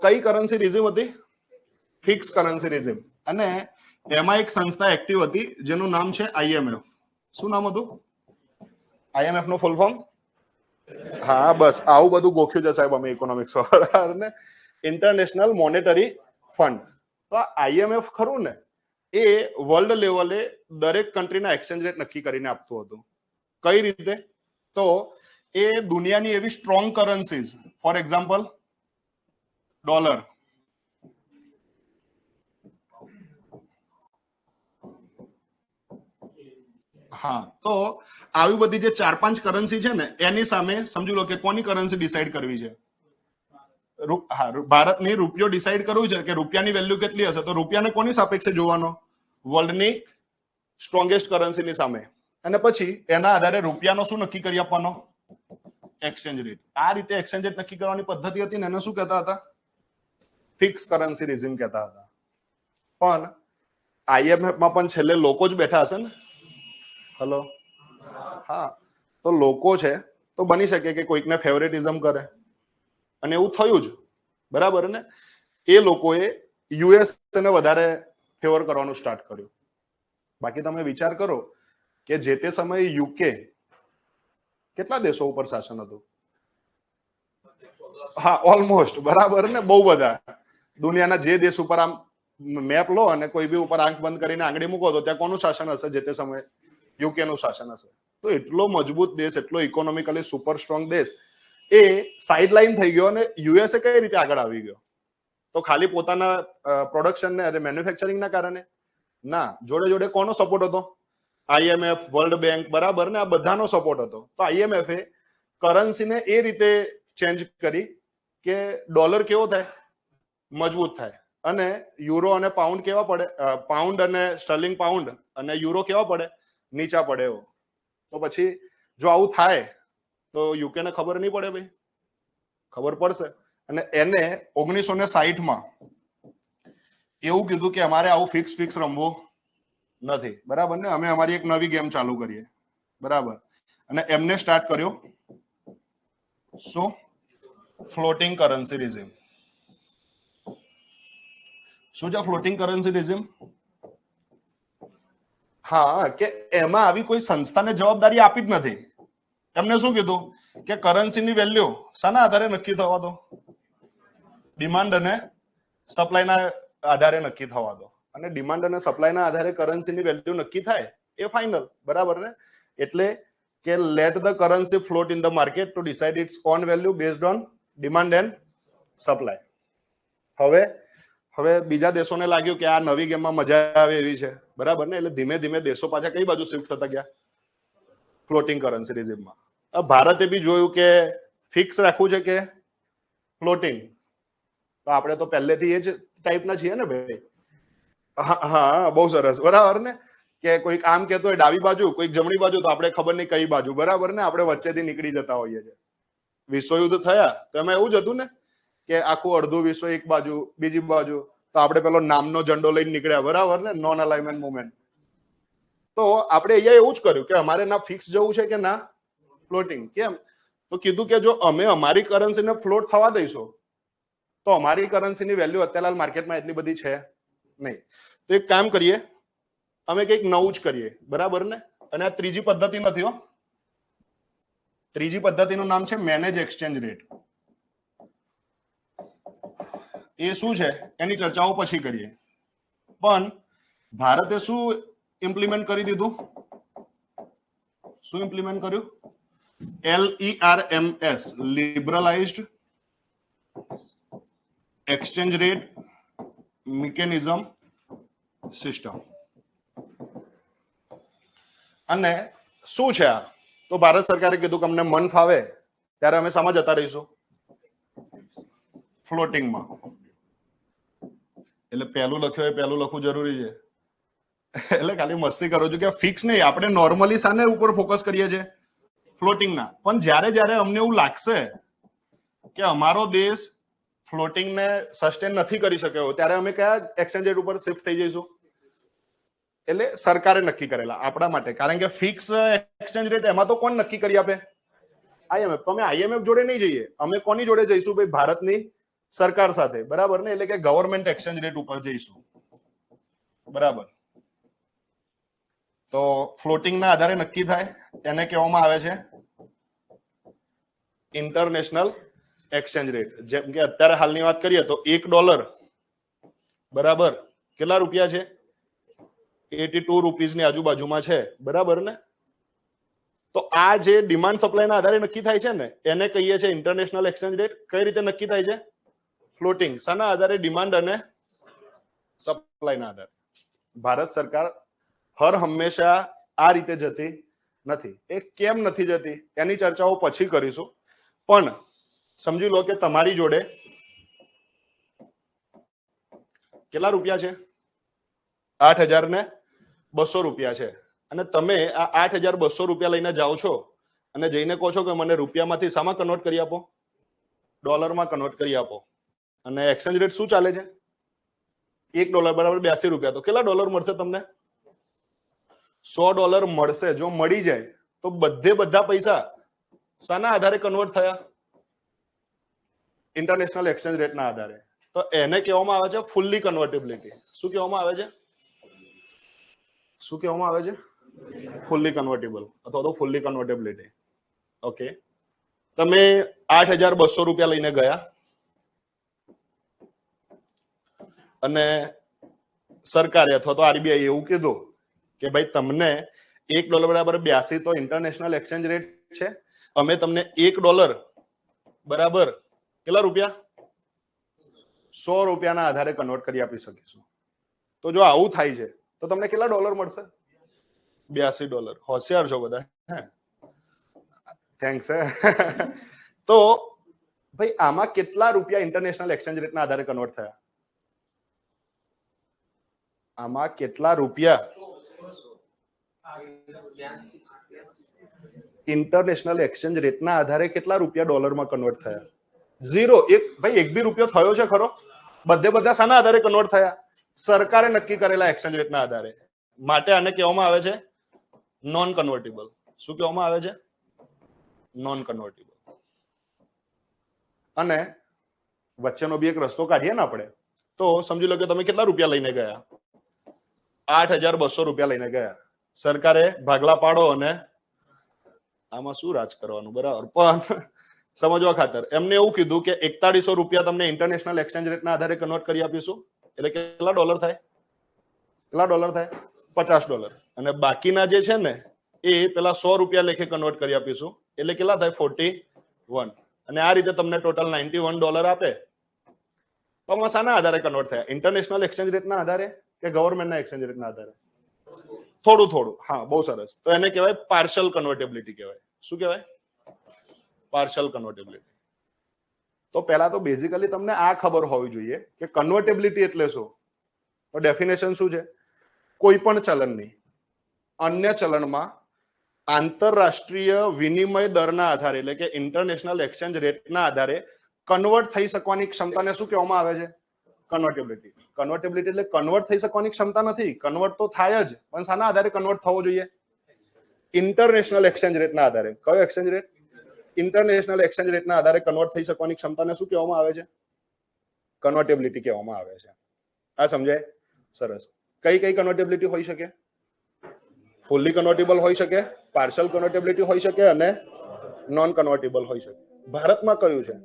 કઈ currency regime હતી? Fix currency regime. અને એમાં એક સંસ્થા એક્ટિવ હતી જેનું નામ છે IMF. શું નામ હતું IMF નું ફૂલ ફોર્મ? હા બસ આવું બધું ગોખ્યું છે સાહેબ અમે ઇકોનોમિક્સ વાળા ને. International monetary fund. તો આ IMF ખરું ને એ વર્લ્ડ લેવલે દરેક કન્ટ્રીના એક્સચેન્જ રેટ નક્કી કરીને આપતું હતું. કઈ રીતે? તો એ દુનિયાની એવી સ્ટ્રોંગ કરન્સીઝ, ફોર એક્ઝામ્પલ ડોલર, હા, તો આવી બધી જે 4-5 કરન્સી છે ને એની સામે સમજી લો કે કોની કરન્સી ડિસાઈડ કરવી છે? ભારતની રૂપિયો ડિસાઈડ કરવું છે કે રૂપિયાની વેલ્યુ કેટલી હશે, તો રૂપિયાને કોની સાપેક્ષે જોવાનો? વર્લ્ડની સ્ટ્રોંગેસ્ટ કરન્સીની સામે. અને પછી એના આધારે રૂપિયાનો શું નક્કી કરી આપવાનો? Exchange rate. આ રીતે એક્સચેન્જ રેટ નક્કી કરવાની પદ્ધતિ હતી ને એને શું કહેતા હતા? ફિક્સ કરન્સી રિઝિમ કહેતા હતા. પણ IMF માં પણ છેલ્લે લોકો જ બેઠા હશે ને? હલો, હા, તો લોકો છે તો બની શકે કે કોઈકને ફેવરેટિઝમ કરે અને એવું થયું જ, બરાબર ને? એ લોકોએ US ને વધારે ફેવર કરવાનું સ્ટાર્ટ કર્યું. બાકી તમે વિચાર કરો કે જે તે સમયે UK કેટલા દેશો ઉપર શાસન હતું? હા, ઓલમોસ્ટ, બરાબર ને? બહુ બધા. દુનિયાના જે દેશ ઉપર આમ મેપ લો અને કોઈ બી ઉપર આંખ બંધ કરીને આંગળી મૂકો તો ત્યાં કોનું શાસન હશે? જે તે સમયે UK નું શાસન હશે. તો એટલો મજબૂત દેશ, એટલો ઇકોનોમિકલી સુપર સ્ટ્રોંગ દેશ એ સાઇડલાઇન થઈ ગયો અને US કઈ રીતે આગળ આવી ગયો? તો ખાલી પોતાના પ્રોડક્શન ને મેન્યુફેક્ચરિંગના કારણે? ના, જોડે જોડે કોનો સપોર્ટ હતો? IMF, વર્લ્ડ બેંક, બરાબર ને? આ બધાનો સપોર્ટ હતો. તો IMF એ કરન્સીને એ રીતે ચેન્જ કરી કે ડોલર કેવો થાય? મજબૂત થાય. અને યુરો અને પાઉન્ડ કેવા પડે? પાઉન્ડ અને સ્ટર્લિંગ પાઉન્ડ અને યુરો કેવા પડે? નીચા પડે એવો. તો પછી જો આવું થાય તો UK ને ખબર નહીં પડે ભાઈ? ખબર પડશે. અને એને 1960 એવું કીધું કે અમારે આવું ફિક્સ રમવું નથી, બરાબર ને? અમે અમારી એક નવી ગેમ ચાલુ કરીએ, બરાબર? અને એમને સ્ટાર્ટ કર્યો શું? Floating currency regime. શું છે ફ્લોટિંગ કરન્સી રિઝિમ? હા, કે એમાં આવી કોઈ સંસ્થાને જવાબદારી આપી જ નથી. એમને શું કીધું કે કરન્સીની વેલ્યુ શાના આધારે નક્કી થવા દો? ડિમાન્ડ અને સપ્લાયના આધારે નક્કી થવા દો. અને ડિમાન્ડ અને સપ્લાયના આધારે કરન્સીની વેલ્યુ નક્કી થાય એ ફાઇનલ, બરાબર ને? એટલે કે let the currency float in the market to decide its own value based on demand and supply. હવે બીજા દેશોને લાગ્યું કે આ નવી ગેમમાં મજા આવે એવી છે, બરાબર ને? એટલે ધીમે ધીમે દેશો પાછા કઈ બાજુ શિફ્ટ થતા ગયા? ફ્લોટિંગ કરન્સી રિઝિમમાં. ભારતે બી જોયું કે ફિક્સ રાખવું છે કે ફ્લોટિંગ. તો આપણે તો પહેલેથી એ જ ટાઈપના છીએ ને ભાઈ. હા, બહુ સરસ, બરાબર ને? કે કોઈક આમ કહેતો હોય ડાબી બાજુ, કોઈક જમણી બાજુ, તો આપણે ખબર નહીં કઈ બાજુ, બરાબર ને? આપણે વચ્ચેથી નીકળી જતા હોઈએ છીએ. વિશ્વયુદ્ધ થયા તો એમાં એવું જ હતું ને કે આખું અડધું વિશ્વ એક બાજુ, બીજી બાજુ, તો આપણે પેલો નામનો ઝંડો લઈને નીકળ્યા, બરાબર ને? Non alignment movement. તો આપણે અહીંયા એવું જ કર્યું કે અમારે ના ફિક્સ જવું છે કે ના ફ્લોટિંગ. કેમ? તો કીધું કે જો અમે અમારી કરન્સીને ફ્લોટ થવા દઈશું તો અમારી કરન્સીની વેલ્યુ અત્યારે માર્કેટમાં એટલી બધી છે નહીં. તો એક કામ કરીએ, અમે કંઈક નવું જ કરીએ, બરાબર ને? અને આ ત્રીજી પદ્ધતિ નથી હો. ત્રીજી પદ્ધતિનું નામ છે મેનેજ એક્સચેન્જ રેટ. એ શું છે એની ચર્ચાઓ પછી કરીએ. પણ ભારતે શું ઇમ્પ્લિમેન્ટ કરી દીધું? શું ઇમ્પ્લિમેન્ટ કર્યું? LERMS, liberalised exchange rate mechanism system. અને શું છે આ? તો ભારત સરકારે કીધું કે અમને મન ફાવે ત્યારે અમે સામા જતા રહીશું? ફ્લોટિંગમાં. એટલે પહેલું લખ્યું એ પહેલું લખવું જરૂરી છે. એટલે ખાલી મસ્તી કરું છું કે ફિક્સ નહીં, આપણે નોર્મલી શાને ઉપર ફોકસ કરીએ છીએ? ફ્લોટિંગના. પણ જ્યારે અમને એવું લાગશે કે અમારો દેશ ફ્લોટિંગને સસ્ટેન નથી કરી શક્યો ત્યારે અમે કયા એક્સચેન્જ રેટ ઉપર શિફ્ટ થઈ જઈશું? એટલે સરકારે નક્કી કરેલા આપણા માટે. કારણ કે ફિક્સ એક્સચેન્જ રેટ એમાં તો કોણ નક્કી કરી આપે? IMF. તો અમે IMF જોડે નહીં જઈએ, અમે કોની જોડે જઈશું ભાઈ? ભારતની સરકાર સાથે, બરાબર ને, એટલે કે ગવર્મેન્ટ એક્સચેન્જ રેટ ઉપર જઈશું, બરાબર. તો ફ્લોટિંગ ના આધારે નક્કી થાય, એને કહેવામાં આવે છે ઇન્ટરનેશનલ એક્સચેન્જ રેટ. જેમ કે અત્યારે હાલની વાત કરીએ તો $1 બરાબર કેટલા રૂપિયા છે? 82 રૂપીસની આજુબાજુમાં છે, બરાબર ને. તો આ જે ડિમાન્ડ સપ્લાય ના આધારે નક્કી થાય છે ને, એને કહીએ છીએ ઇન્ટરનેશનલ એક્સચેન્જ રેટ. કઈ રીતે નક્કી થાય છે? ફ્લોટિંગ. શાના આધારે? ડિમાન્ડ અને સપ્લાય ના આધારે. ભારત સરકાર હર હંમેશા આ રીતે જતી નથી. એ કેમ નથી જતી એની ચર્ચાઓ પછી કરીશું, પણ સમજી લો કે તમારી જોડે કેટલા રૂપિયા છે? 8,200 રૂપિયા છે, અને તમે આ 8,200 રૂપિયા લઈને જાઓ છો અને જઈને કહો છો કે મને રૂપિયામાંથી શામાં કન્વર્ટ કરી આપો? ડોલરમાં કન્વર્ટ કરી આપો. અને એક્સચેન્જ રેટ શું ચાલે છે? $1 બરાબર 82 રૂપિયા. તો કેટલા ડોલર મળશે તમને? $100 મળશે. જો મળી જાય તો બધા પૈસા શાના આધારે કન્વર્ટ થયા? ઇન્ટરનેશનલ એક્સચેન્જ રેટના આધારે. તો એને કહેવામાં આવે છે ફુલ્લી કન્વર્ટેબિલિટી. શું કહેવામાં આવે છે? શું કહેવામાં આવે છે? ફુલ્લી કન્વર્ટેબલ અથવા તો ફુલ્લી કન્વર્ટેબિલિટી. ઓકે, તમે 8,200 રૂપિયા લઈને ગયા અને સરકારે અથવા તો આરબીઆઈ એવું કીધું કે ભાઈ તમને $1 બરાબર 82 તો ઇન્ટરનેશનલ એક્સચેન્જ રેટ છે, અમે તમને $1 બરાબર કેટલા રૂપિયા? 100 રૂપિયાના આધારે કન્વર્ટ કરી આપી શકીશું. તો જો આવું થાય છે તો તમને કેટલા ડોલર મળશે? $82. હોશિયાર છો બધા. થેન્ક્સ. તો ભાઈ આમાં કેટલા રૂપિયા ઇન્ટરનેશનલ એક્સચેન્જ રેટના આધારે કન્વર્ટ થયા? આમાં કેટલા રૂપિયા ઇન્ટરનેશનલ એક્સચેન્જ રેટના આધારે કેટલા રૂપિયા ડોલરમાં કન્વર્ટ થયા? 0. ભાઈ એક બી રૂપિયો થયો છે ખરો? બધા શાના આધારે કન્વર્ટ થયા? સરકારે નક્કી કરેલા એક્સચેન્જ રેટના આધારે. માટે આને કહેવામાં આવે છે નોન કન્વર્ટેબલ. શું કહેવામાં આવે છે? Non convertible. અને વચ્ચેનો બી એક રસ્તો કાઢીએ ને આપણે, તો સમજી લો કે તમે કેટલા રૂપિયા લઈને ગયા? 8,200 રૂપિયા લઈને ગયા. સરકારે ભાગલા પાડો અને આમાં શું રાજ કરવાનું, બરાબર, પણ સમજવા ખાતર એમને એવું કીધું કે 4100 રૂપિયા તમને ઇન્ટરનેશનલ એક્સચેન્જ રેટના આધારે કન્વર્ટ કરી આપીશું. એટલે કેટલા ડોલર થાય? કેટલા ડોલર થાય? $50. અને બાકીના જે છે ને એ પેલા 100 રૂપિયા લેખે કન્વર્ટ કરી આપીશું. એટલે કેટલા થાય? 41. અને આ રીતે તમને ટોટલ $91 આપે. તો આમાં શાના આધારે કન્વર્ટ થયા? ઇન્ટરનેશનલ એક્સચેન્જ રેટના આધારે કે ગવર્મેન્ટના એક્સચેન્જ રેટના આધારે? થોડું. હા, બહુ સરસ. તો એને કહેવાય પાર્શિયલ કન્વર્ટેબિલિટી કહેવાય. શું કહેવાય? પાર્શિયલ કન્વર્ટેબિલિટી. તો પહેલા તો બેઝિકલી તમને આ ખબર હોવી જોઈએ કે કન્વર્ટેબિલિટી એટલે શું. તો ડેફિનેશન શું છે? કોઈ પણ ચલણની અન્ય ચલણમાં આંતરરાષ્ટ્રીય વિનિમય દરના આધારે, એટલે કે ઇન્ટરનેશનલ એક્સચેન્જ રેટના આધારે કન્વર્ટ થઈ શકવાની ક્ષમતાને શું કહેવામાં આવે છે? કન્વર્ટેબિલિટી. કન્વર્ટેબિલિટી એટલે કન્વર્ટ થઈ શકવાની ક્ષમતા નથી. કન્વર્ટ તો થાય જ, પણ શાના આધારે કન્વર્ટ થવો જોઈએ? ઇન્ટરનેશનલ એક્સચેન્જ રેટના આધારે. કયો એક્સચેન્જ રેટ? ઇન્ટરનેશનલ એક્સચેન્જ રેટના આધારે કન્વર્ટ થઈ શકવાની ક્ષમતાને શું કહેવામાં આવે છે? કન્વર્ટેબિલિટી કહેવામાં આવે છે. આ સમજાય? સરસ. કઈ કન્વર્ટેબિલિટી હોઈ શકે? ફુલ્લી કન્વર્ટેબલ હોઈ શકે, પાર્શિયલ કન્વર્ટેબિલિટી હોઈ શકે અને નોન કન્વર્ટેબલ હોઈ શકે. ભારતમાં કયું છે?